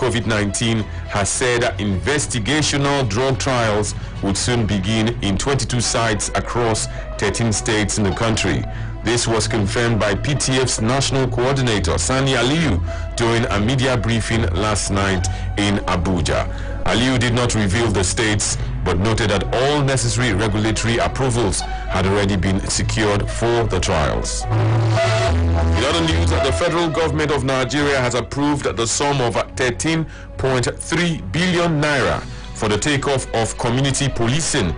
COVID-19 has said investigational drug trials would soon begin in 22 sites across 13 states in the country. This was confirmed by PTF's national coordinator, Sani Aliyu, during a media briefing last night in Abuja. Aliyu did not reveal the states, but noted that all necessary regulatory approvals had already been secured for the trials. In other news, the federal government of Nigeria has approved the sum of 13.3 billion naira for the takeoff of community policing,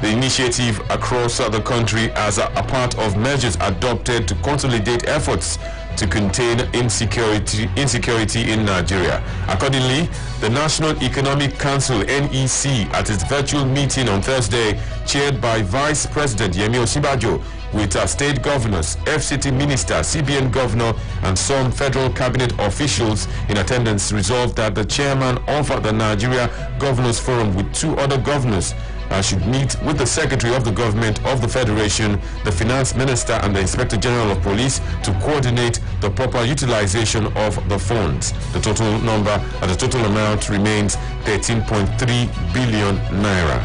the initiative across the country as a part of measures adopted to consolidate efforts to contain insecurity in Nigeria. Accordingly, the National Economic Council (NEC) at its virtual meeting on Thursday, chaired by Vice President Yemi Osinbajo, with state governors, FCT minister, CBN governor, and some federal cabinet officials in attendance, resolved that the chairman of the Nigeria Governors Forum with two other governors should meet with the Secretary of the Government of the Federation, the Finance Minister, and the Inspector General of Police to coordinate the proper utilization of the funds. The total amount remains 13.3 billion naira.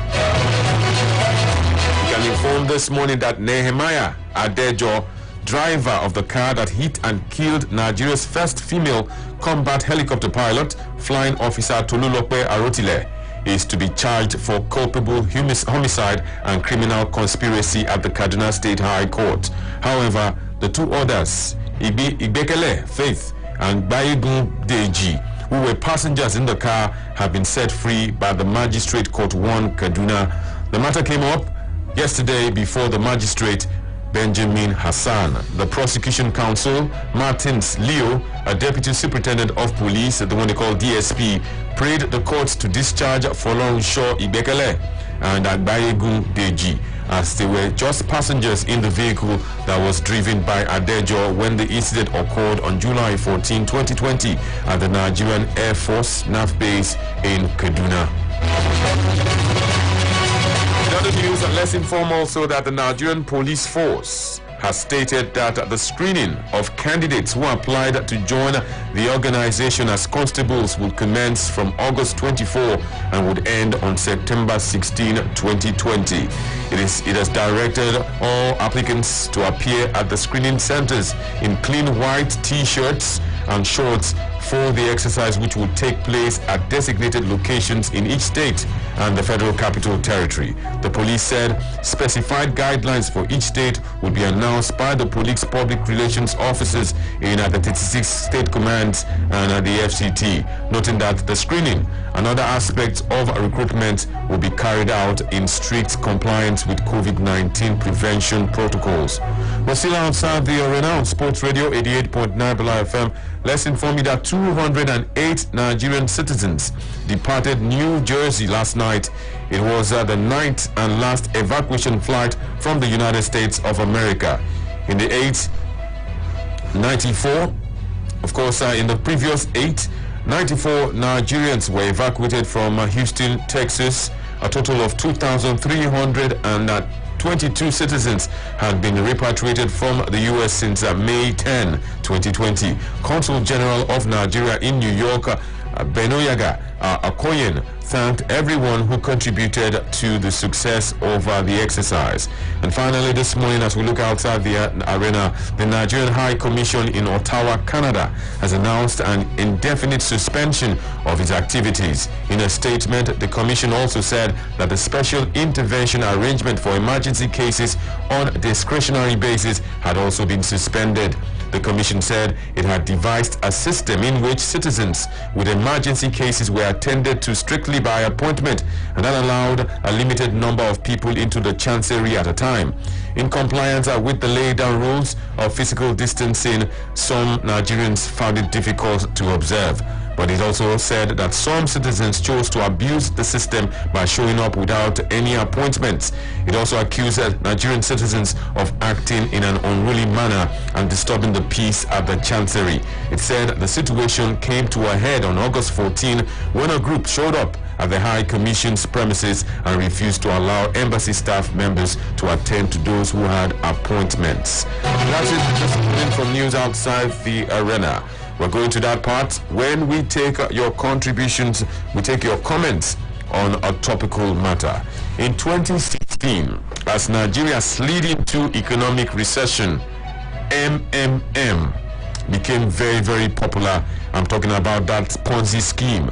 We can inform this morning that Nehemiah Adejo, driver of the car that hit and killed Nigeria's first female combat helicopter pilot, Flying Officer Tolulope Arotile, is to be charged for culpable homicide and criminal conspiracy at the Kaduna State High Court. However, the two others, Igbekele Faith and Bayegun Deji, who were passengers in the car, have been set free by the Magistrate Court 1 Kaduna. The matter came up yesterday before the magistrate Benjamin Hassan. The prosecution counsel, Martins Leo, a deputy superintendent of police, the one they call DSP, prayed the court to discharge Folorunsho Igbekele and Agbayegun Deji, as they were just passengers in the vehicle that was driven by Adejo when the incident occurred on July 14, 2020 at the Nigerian Air Force NAF base in Kaduna. In other news, let's inform also that the Nigerian Police Force has stated that the screening of candidates who applied to join the organization as constables will commence from August 24 and would end on September 16, 2020. It has directed all applicants to appear at the screening centers in clean white t-shirts and shorts for the exercise, which will take place at designated locations in each state and the Federal Capital Territory. The police said specified guidelines for each state would be announced by the police public relations officers in the 36 state commands and the FCT, noting that the screening and other aspects of recruitment will be carried out in strict compliance with COVID-19 prevention protocols. We're still outside the arena on Sports Radio 88.9 Bala FM. Let's inform you that 208 Nigerian citizens departed New Jersey last night. It was the ninth and last evacuation flight from the United States of America. In the 94, of course, in the previous 94 Nigerians were evacuated from Houston, Texas. A total of 2,322 citizens had been repatriated from the U.S. since May 10, 2020. Consul General of Nigeria in New York, Benoyaga Akoyen, thanked everyone who contributed to the success of the exercise. And finally, this morning, as we look outside the arena, the Nigerian High Commission in Ottawa, Canada, has announced an indefinite suspension of its activities. In a statement, the Commission also said that the special intervention arrangement for emergency cases on discretionary basis had also been suspended. The Commission said it had devised a system in which citizens with emergency cases were attended to strictly by appointment, and that allowed a limited number of people into the chancery at a time. In compliance with the laid down rules of physical distancing, some Nigerians found it difficult to observe. But it also said that some citizens chose to abuse the system by showing up without any appointments. It also accused Nigerian citizens of acting in an unruly manner and disturbing the peace at the Chancery. It said the situation came to a head on August 14 when a group showed up at the High Commission's premises and refused to allow embassy staff members to attend to those who had appointments. That's it, just from news outside the arena. We're going to that part when we take your contributions, we take your comments on a topical matter. In 2016, as Nigeria slid into economic recession, MMM became very, very popular. I'm talking about that Ponzi scheme.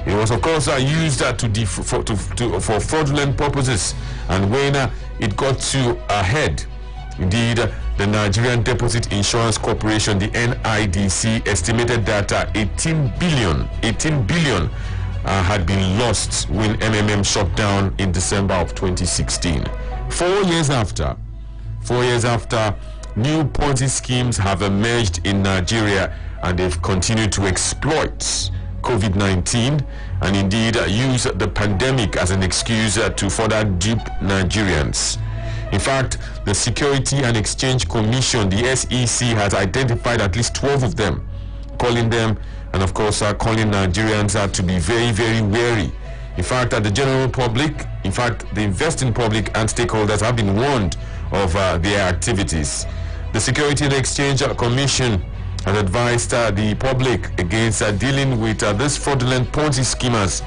It was, of course, used for fraudulent purposes, and when it got to a head, indeed, the Nigerian Deposit Insurance Corporation, the NIDC, estimated that 18 billion had been lost when MMM shut down in December of 2016. 4 years after, new Ponzi schemes have emerged in Nigeria, and they've continued to exploit COVID-19 and indeed use the pandemic as an excuse to further dupe Nigerians. In fact, the Security and Exchange Commission, the SEC, has identified at least 12 of them, calling them, and of course, calling Nigerians to be very, very wary. In fact, the general public, the investing public and stakeholders have been warned of their activities. The Security and Exchange Commission has advised the public against dealing with these fraudulent Ponzi schemers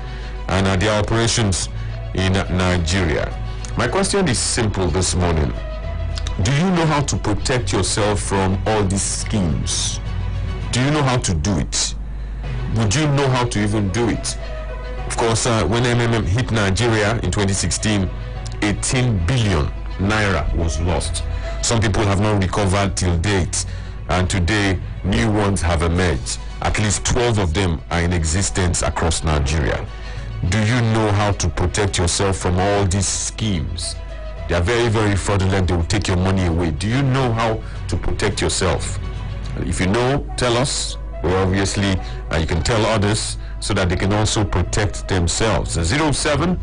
and their operations in Nigeria. My question is simple this morning. Do you know how to protect yourself from all these schemes? Do you know how to do it? Would you know how to even do it? Of course, when MMM hit Nigeria in 2016, 18 billion naira was lost. Some people have not recovered till date, and today new ones have emerged. At least 12 of them are in existence across Nigeria. Do you know how to protect yourself from all these schemes? They are very, very fraudulent. They will take your money away. Do you know how to protect yourself? If you know, tell us. Well, obviously, you can tell others so that they can also protect themselves. 07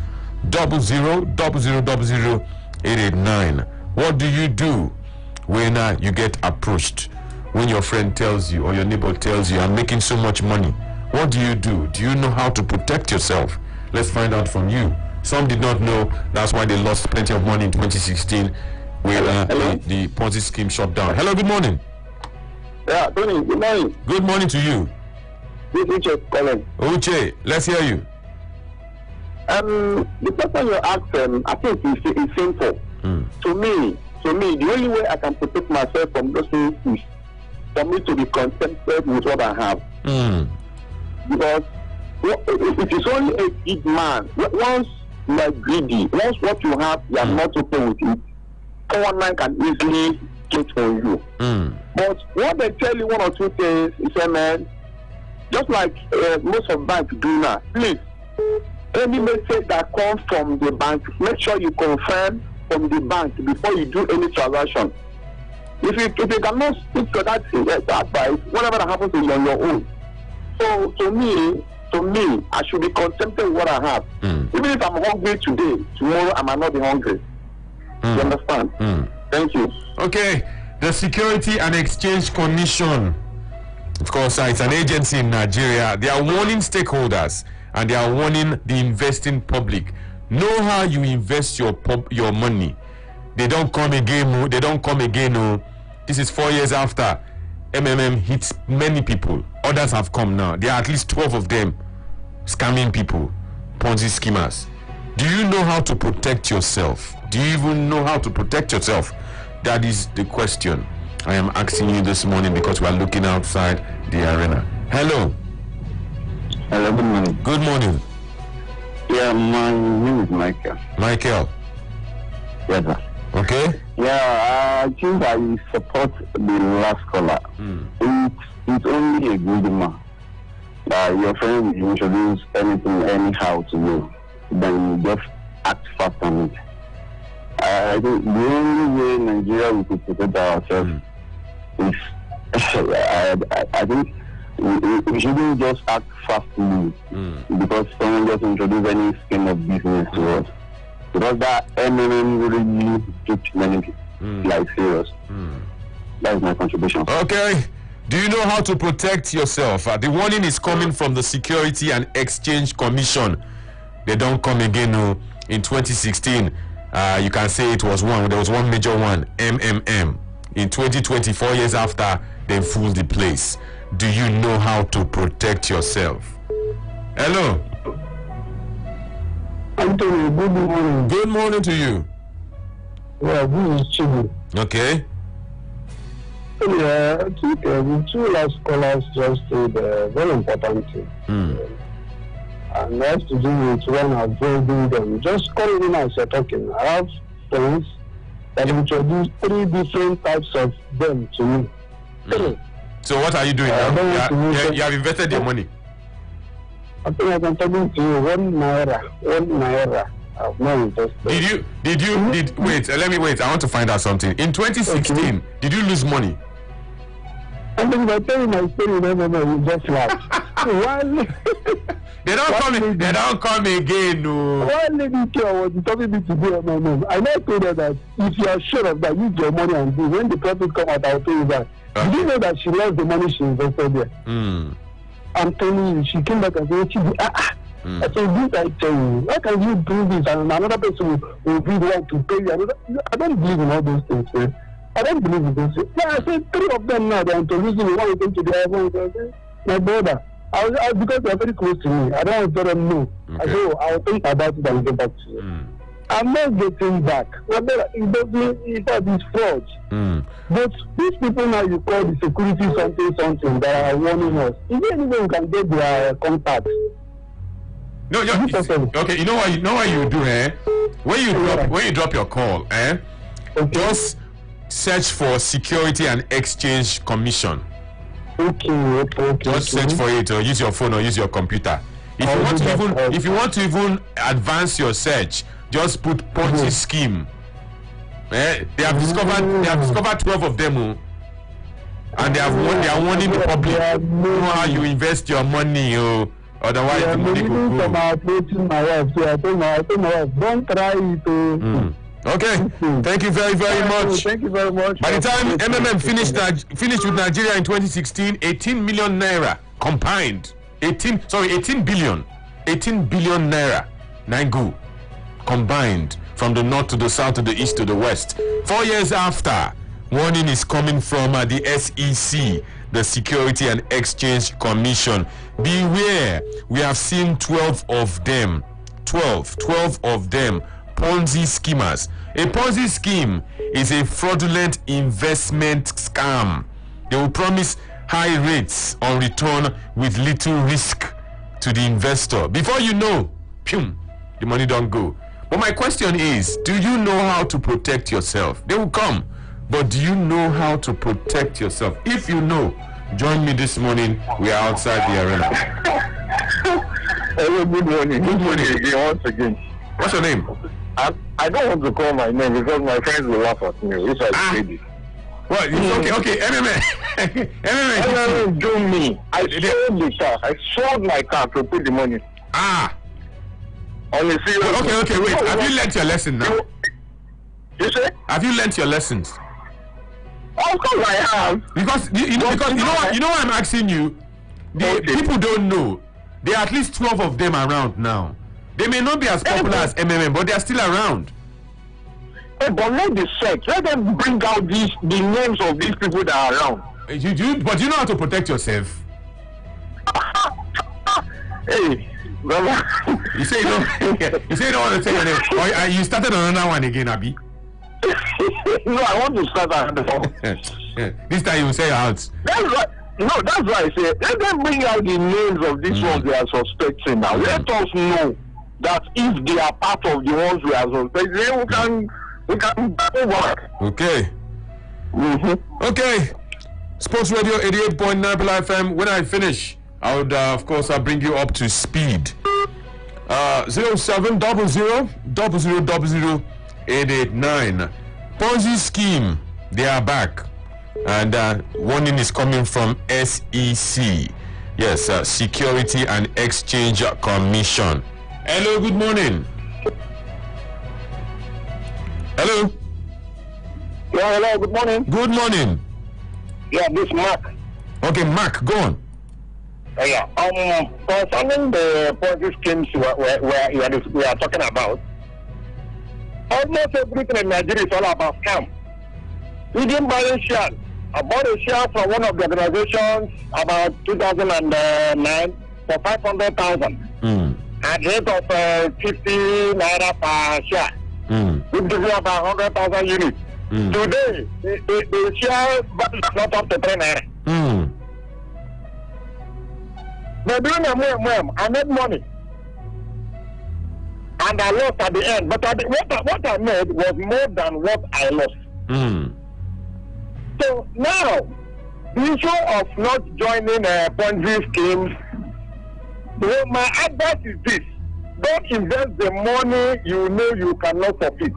00 00 889. What do you do when you get approached? When your friend tells you or your neighbor tells you, I'm making so much money? What do you do? Do you know how to protect yourself? Let's find out from you. Some did not know. That's why they lost plenty of money in 2016 when the Ponzi scheme shut down. Hello, good morning. Yeah, Tony, good morning. Good morning to you. This is Uche calling. Uche, let's hear you. The question you asked, I think it's simple. To me, the only way I can protect myself from those things is for me to be contented with what I have. Because it is only a big man. Once you are greedy, once what you have, you are not okay with it, someone man can easily get on you. But what they tell you one or two things is, man, just like most of banks do now, please, any message that comes from the bank, make sure you confirm from the bank before you do any transaction. If you cannot stick to that advice, whatever that happens is on your own. So to me, I should be contented with what I have. Even if I'm hungry today, tomorrow I might not be hungry. You understand? Thank you. Okay. The Security and Exchange Commission, of course, it's an agency in Nigeria. They are warning stakeholders and they are warning the investing public. Know how you invest your money. They don't come again. They don't come again. Oh. This is 4 years after MMM hits many people. Others have come now. There are at least 12 of them scamming people, Ponzi schemers. Do you know how to protect yourself? Do you even know how to protect yourself? That is the question I am asking you this morning because we are looking outside the arena. Hello. Hello, good morning. Good morning. Yeah, my name is Michael. Michael. Yes, sir. Okay. Yeah, I think I support the last caller. It's only a good man. Your friend will introduce anything anyhow to you, then you just act fast on it. I think the only way Nigeria we could protect ourselves is I think we shouldn't just act fastly because someone just introduced any scheme of business to us. Because that MMM really took many people like serious. That is my contribution. Okay. Do you know how to protect yourself? The warning is coming from the Security and Exchange Commission. They don't come again. In 2016, you can say it was one. There was one major one, MMM. In 2020, 4 years after, they fooled the place. do you know how to protect yourself? Hello. Anthony, good morning. Good morning to you. Yeah, this is Chibu. Okay. Yeah, I think the two last scholars just said a very important thing. And that has to do with when avoiding them. Just calling in as you're talking. I have friends that introduced 3 different types of them to me. So what are you doing now? You have invested your money. I think I'm talking to you. 1 naira. I've not invested. Wait, let me wait. I want to find out something. In 2016, did you lose money? I think I tell you my story, you just laugh. They don't come again, no. One lady care was telling me today on my name. I now told her that if you are sure of that, use your money and do. When the profit come out, I'll pay you back. Did you know that she lost the money she invested there? I'm telling you, she came back and said, I said, this I tell you, how can you do this? And another person will be the one to pay you. I don't believe in all those things, man. I don't believe in those things. Yeah, I said 3 of them now, they're introducing me. One of them to the other one. I said, my brother. Because they're very close to me, I don't want to tell them no. Okay. I say, I'll think about it and get back to you. I'm not getting back. It's fraud. But these people now you call the security something that are warning us. Is there any way we can get their contact? No, okay. You know what you do, eh? When you drop your call, eh? Okay. Just search for Security and Exchange Commission. Okay. Just search for it, or use your phone, or use your computer. If you want to even advance your search, just put Ponzi scheme. They have discovered 12 of them, and they are warning the public. Know how you invest your money, otherwise the money will go. I told my wife, don't try it. Okay, thank you very, very much. Thank you very much. By the time MMM finished with Nigeria in 2016, 18 million naira combined. 18 billion naira. Nangu combined from the north to the south to the east to the west. 4 years after, warning is coming from the SEC, the Security and Exchange Commission. Beware, we have seen 12 of them. 12 of them. Ponzi schemers. A Ponzi scheme is a fraudulent investment scam. They will promise high rates on return with little risk to the investor. Before you know, the money don't go. But my question is, do you know how to protect yourself? They will come, but do you know how to protect yourself? If you know, join me this morning. We are outside the arena. Hello, good morning. Good morning again, once again. What's your name? I don't want to call my name because my friends will laugh at me if I say this. What? Okay. MMA do me. I sold the car. I sold my car to put the money. On a serious Okay, wait. Have you learnt your lesson now? You say? Have you learnt your lessons? Of course I have. Because you know why I'm asking you? People don't know. There are at least 12 of them around now. They may not be as popular as MMM, but they are still around. But let the search. Let them bring out the names of these people that are around. But you know how to protect yourself. Hey, brother. You say you don't want to take your name. Or you started another one again, Abi? No, I want to start another one. This time you will say out. That's right. No, that's why I say let them bring out the names of these ones they are suspecting now. Let us know that if they are part of the ones we are suspecting, then we can go back. Okay. Okay. Sports Radio 88.9 FM. When I finish, I would of course I'll bring you up to speed. 0700 889. Ponzi scheme, they are back. And warning is coming from SEC. Yes, Security and Exchange Commission. Hello, good morning. Hello. Yeah, hello, good morning. Good morning. Yeah, this is Mark. Okay, Mark, go on. Yeah, concerning the Ponzi schemes we are talking about, almost everything in Nigeria is all about scam. We didn't buy shares. I bought a share from one of the organizations about 2009 for 500,000 at rate of 50 naira per share. Which gives you about 100,000 units. Today, the share value is not up to 3 naira. But doing I made money. And I lost at the end. But what I made was more than what I lost. So now, the issue of not joining Ponzi schemes, well, my advice is this: don't invest the money you know you cannot forfeit.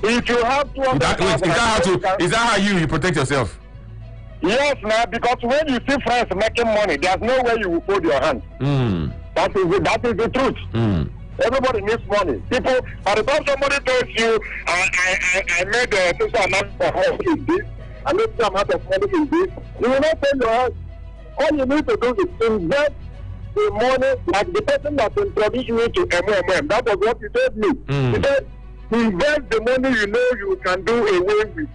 If you have 200,000, is that how you protect yourself? Yes, man. Because when you see friends making money, there's no way you will fold your hands. That is the truth. Everybody needs money. People, by the time somebody tells you, I made a special amount of money in this, I made some amount of money in this, you will not tell your hands. All you need to do is invest the money, like the person that introduced me to MMM. That was what he told me. He said, invest the money you know you can do away with.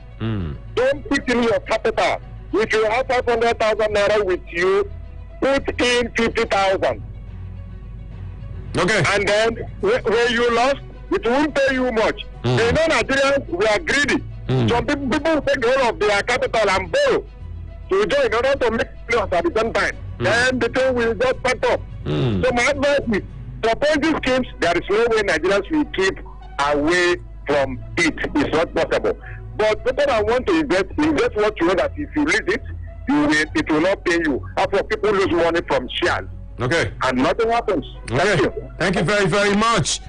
Don't put in your capital. If you have 500,000 naira with you, put in 50,000. Okay. And then when you lost, it won't pay you much. They know Nigerians, we are greedy. Some people take hold of their capital and borrow to join in order to make loss at the same time. Then the thing will just pack up. So my advice is, for Ponzi schemes, there is no way Nigerians will keep away from it. It's not possible. But people that want to invest what you know that if you lose it, it will not pay you. After people lose money from shares. Okay. And nothing happens. Thank you. Thank you very, very much.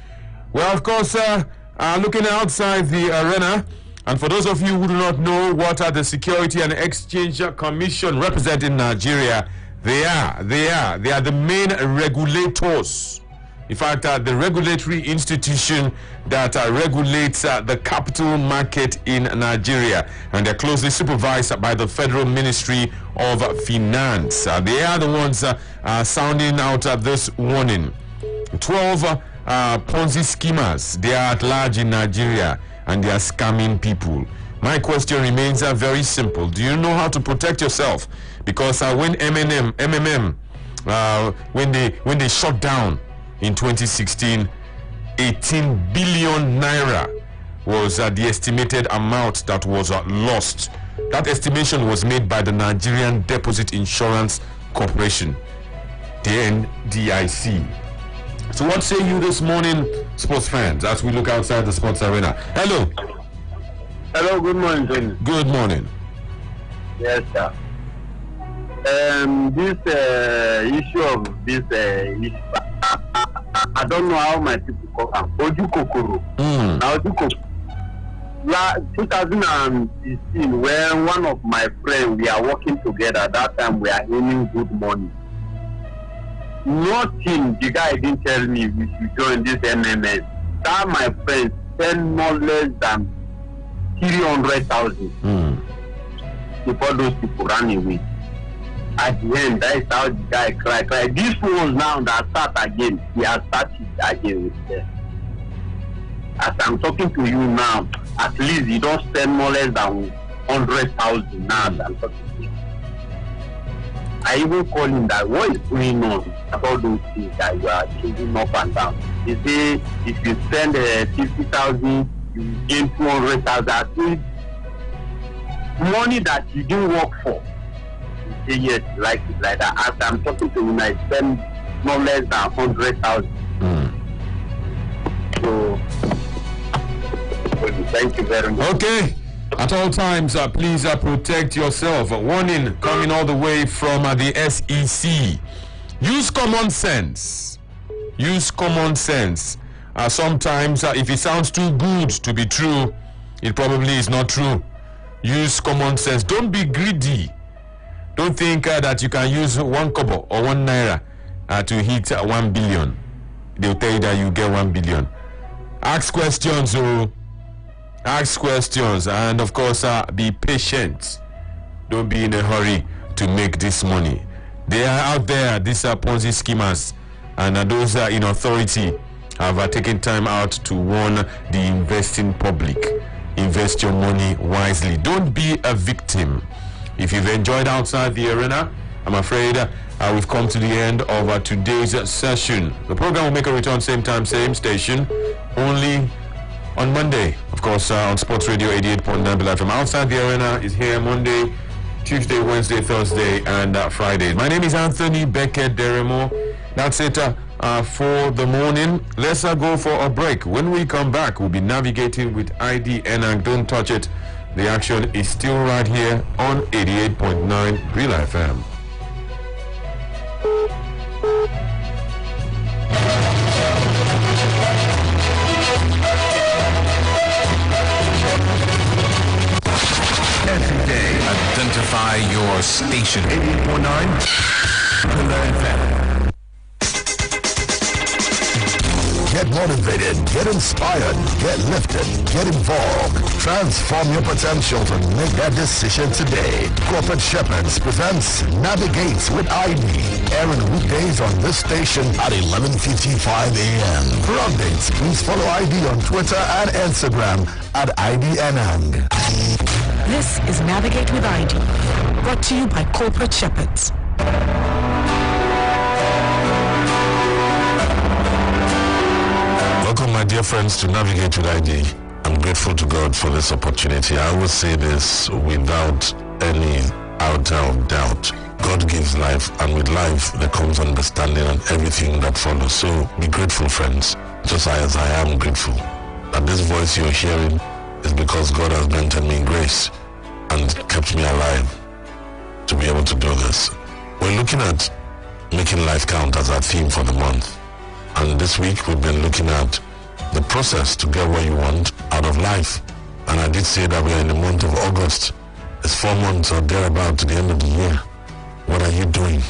Well, of course, looking outside the arena, and for those of you who do not know what are the Security and Exchange Commission represent in Nigeria, they are the main regulators. In fact, the regulatory institution that regulates the capital market in Nigeria, and they're closely supervised by the Federal Ministry of Finance. They are the ones sounding out this warning. 12 Ponzi schemers, they are at large in Nigeria, and they are scamming people. My question remains very simple. Do you know how to protect yourself? Because when MMM, when they shut down in 2016, 18 billion naira was the estimated amount that was lost. That estimation was made by the Nigerian Deposit Insurance Corporation, the NDIC. So what say you this morning, sports fans, as we look outside the sports arena? Hello. Hello, good morning, Tony. Good morning. Yes, sir. This issue of this issue, I don't know how my people call them. Oju Kokoro. Now, Oju Kokoro. 2016, when one of my friends, we are working together, that time we are earning good money. Nothing, the guy didn't tell me we should join this MMS. That my friend spend no less than 300,000 before those people ran away. At the end, that is how the guy cried. This was now that start again. He has started again with them. As I'm talking to you now, at least you don't spend more less than 100,000 now that I'm talking to you. I even call him that, what is going on about those things that you are changing up and down? He say, if you spend 50,000, you gain 200,000. At least money that you didn't work for. He say, yes, like it like that. As I'm talking to him, I spend no less than 100,000. So, thank you very much. Okay. At all times, please protect yourself. A warning coming all the way from the SEC. Use common sense. Use common sense. Sometimes, if it sounds too good to be true, it probably is not true. Use common sense. Don't be greedy. Don't think that you can use 1 kobo or 1 naira to hit 1 billion. They'll tell you that you get 1 billion. Ask questions, ask questions, and of course, be patient. Don't be in a hurry to make this money. They are out there, these Ponzi schemers, and those in authority have taken time out to warn the investing public. invest your money wisely. Don't be a victim. If you've enjoyed Outside the Arena, I'm afraid we've come to the end of today's session. The program will make a return same time, same station, only on Monday, of course, on Sports Radio 88.9 Bila FM. Outside the Arena is here Monday, Tuesday, Wednesday, Thursday, and Friday. My name is Anthony Beckett Deremo. That's it for the morning. Let's go for a break. When we come back, we'll be navigating with ID Enang. Don't touch it. The action is still right here on 88.9 Bila FM. Every day, identify your station. 88.9 Bila FM. Get motivated, get inspired, get lifted, get involved. Transform your potential to make that decision today. Corporate Shepherds presents Navigates with ID, airing weekdays on this station at 11:55 a.m. For updates, please follow ID on Twitter and Instagram at IDNang. This is Navigate with ID, brought to you by Corporate Shepherds. Welcome, my dear friends, to Navigate with ID. I'm grateful to God for this opportunity. I always say this without any iota of doubt. God gives life, and with life there comes understanding and everything that follows. So be grateful, friends, just as I am grateful that this voice you're hearing is because God has granted me grace and kept me alive to be able to do this. We're looking at making life count as our theme for the month. And this week we've been looking at the process to get what you want out of life. And I did say that we are in the month of August. It's 4 months or thereabout to the end of the year. What are you doing?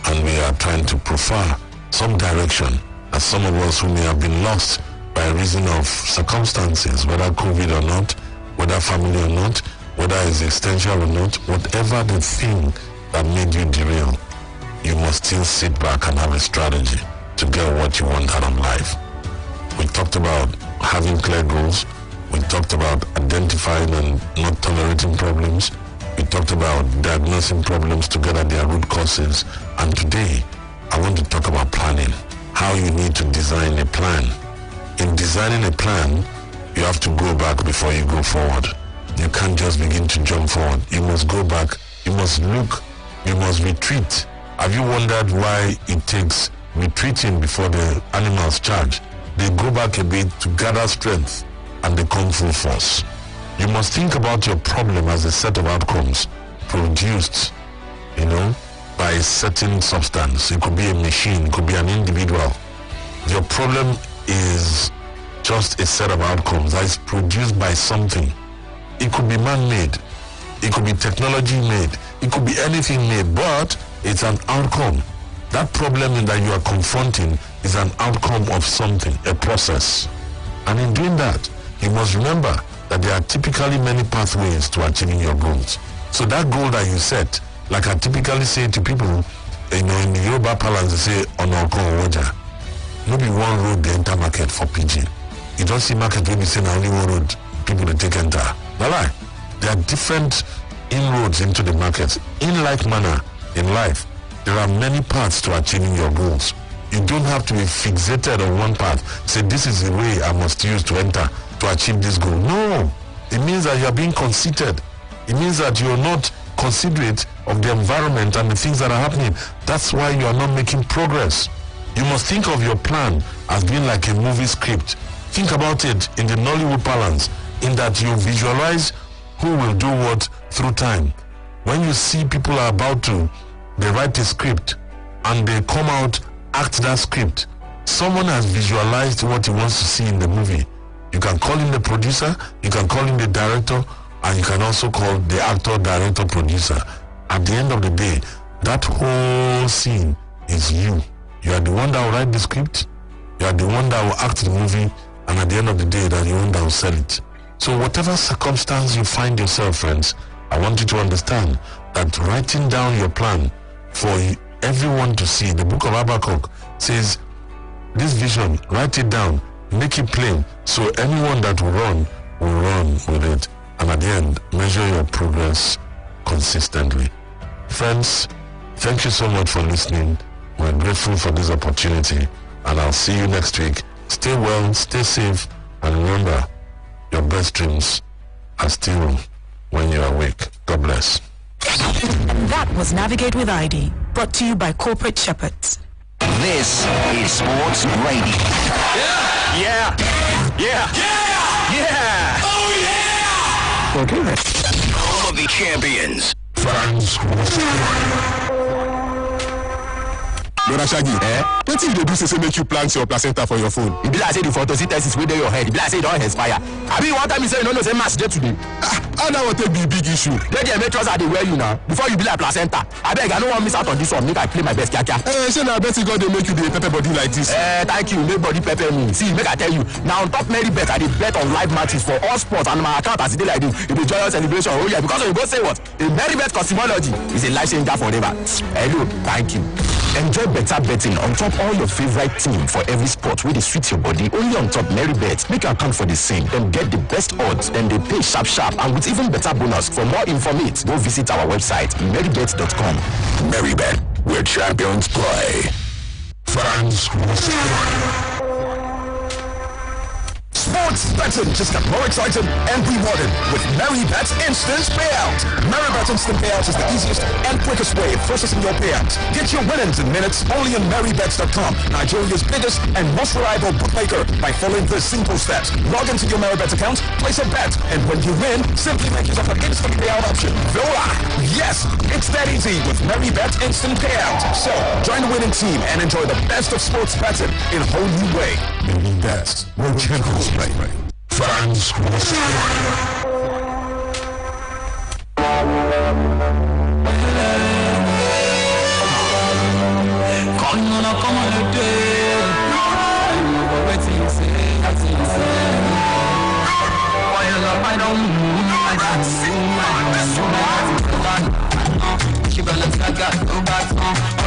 And we are trying to prefer some direction, as some of us who may have been lost by reason of circumstances, whether COVID or not, whether family or not, whether it's existential or not, whatever the thing that made you derail, you must still sit back and have a strategy to get what you want out of life. We talked about having clear goals. We talked about identifying and not tolerating problems. We talked about diagnosing problems to get at their root causes. And today, I want to talk about planning, how you need to design a plan. In designing a plan, you have to go back before you go forward. You can't just begin to jump forward. You must go back. You must look. You must retreat. Have you wondered why it takes retreating before the animals charge? They go back a bit to gather strength and they come full force. You must think about your problem as a set of outcomes produced, by a certain substance. It could be a machine, it could be an individual. Your problem is just a set of outcomes that is produced by something. It could be man-made, it could be technology-made, it could be anything made, but it's an outcome. That problem that you are confronting is an outcome of something, a process. And in doing that, you must remember that there are typically many pathways to achieving your goals. So that goal that you set, like I typically say to people, in the Yoruba parlance, they say, "Onoko Oja." No be one road they enter market for pidgin. You don't see market when you say only one road people they take enter. No lie. There are different inroads into the market. In like manner, in life, there are many paths to achieving your goals. You don't have to be fixated on one path. Say, this is the way I must use to enter to achieve this goal. No. It means that you are being conceited. It means that you are not considerate of the environment and the things that are happening. That's why you are not making progress. You must think of your plan as being like a movie script. Think about it in the Nollywood parlance, in that you visualize who will do what through time. When you see people are about to, they write a script and they come out, act that script. Someone has visualized what he wants to see in the movie. You can call him the producer, you can call him the director, and you can also call the actor, director, producer. At the end of the day, that whole scene is you. You are the one that will write the script, you are the one that will act the movie, and at the end of the day, that you the one that will sell it. So whatever circumstance you find yourself, friends, I want you to understand that writing down your plan for everyone to see, the book of Habakkuk says, this vision, write it down, make it plain, so anyone that will run will run with it, and at the end, measure your progress consistently. Friends, thank you so much for listening. We're grateful for this opportunity, and I'll see you next week. Stay well, stay safe, and remember, your best dreams are still when you're awake. God bless. And that was Navigate with ID, brought to you by Corporate Shepherds. This is Sports Radio. Yeah! Oh yeah! Okay. Home of the champions. Brother Shaggy, what if they do say make you plant your placenta for your phone? It be like say the photosynthesis wey dey your head. It be like say it don't expire. I mean, one time you say you no know say mass dey today. How that would be a big issue? They make trousers they wear you now. Before you be like placenta. I beg, I don't want to miss out on this one. Make I play my best, Kaka. Say now, I bet you God they make you the pepper body like this. Thank you. Make body pepper me. See, make I tell you. Now on top Mary Bet, I did bet on live matches for all sports, and my account as it like this. It be joyous celebration. Oh yeah, because you go say what? A Mary Bet cosmology is a life changer forever. Hello, thank you. Enjoy better betting on top all your favorite team for every sport where they suit your body. Only on top Mary Bet. Make your account for the same. Then get the best odds. Then they pay sharp and with even better bonus. For more information, go visit our website marybet.com. Marybet, where champions play. Fans Sports betting just got more exciting and rewarded with Marybet Instant Payout. Marybet Instant Payout is the easiest and quickest way of processing your payouts. Get your winnings in minutes only on Marybet.com, Nigeria's biggest and most reliable bookmaker, by following the simple steps. Log into your Marybet account, place a bet, and when you win, simply make use of an instant payout option. Voila! Yes, it's that easy with Marybet Instant Payout. So, join the winning team and enjoy the best of sports betting in a whole new way. Marybet, where champions play. Fans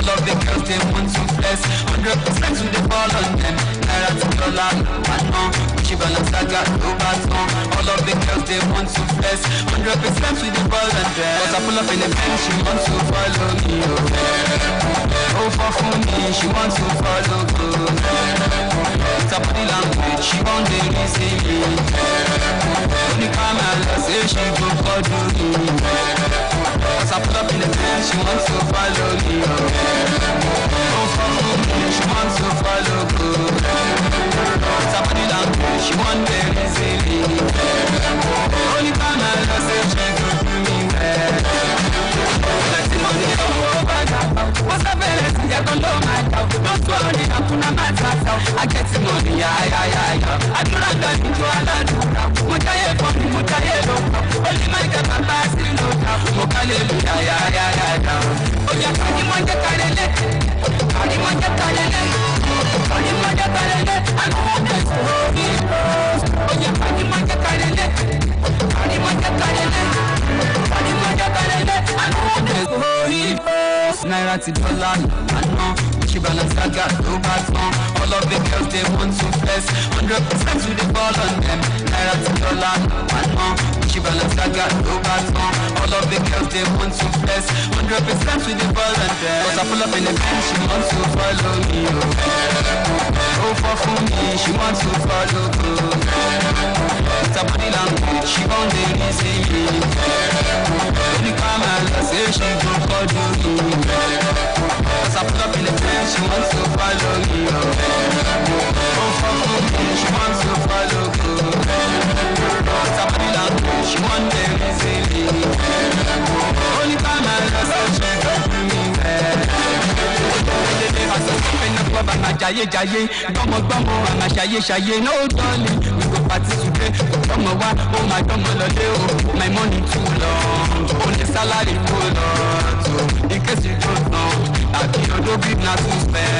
all of the girls they want to flex 100% with the ball on them. Naira to dollar, Gucci Balenciaga, all of the girls they want to flex 100% with the ball on them. Cause I pull up in the bench, she wants to follow me. Oh, for me, she wants to follow me. It's a body language, she won't receive me. Only come and say she go for me. Cause I pull up in the bench, she wants to follow me. Oh, for me, she wants to follow me. It's a body language, she won't receive me. Only come and say she go for me. Let's see money, what's the balance? You're gonna know my doubt. Don't worry, I'm gonna matter. I get the money, yeah. I do not go into a lot of crap. Mutaye for me, mutaye low. Only my capacity, no doubt. Mokale, yeah. Oh, yeah, I want to carry it. I want to carry it. I want to carry it. I want to carry it. Oh, yeah, I want to carry it. I want to carry it. I want to carry it. I want to carry it. Naira to dollar, Gucci Balenciaga, all of the girls they want to flex 100% with the ball on them. Naira to dollar, Gucci Balenciaga, all of the girls they want to flex 100% with the ball on them. Cause I pull up in the bench, she wants to follow me. Oh, for me, she wants to follow me. It's a body language, she won't receive me. Only come and say she go for me. Cause I pull up in the bench, she wants to follow me. Oh, for me, she wants to follow me. It's a body language, she won't receive me. Only come and say she go for me. No darling, we go participate. My money too long, only salary too long. So in case you don't know, I can't do big not to spend.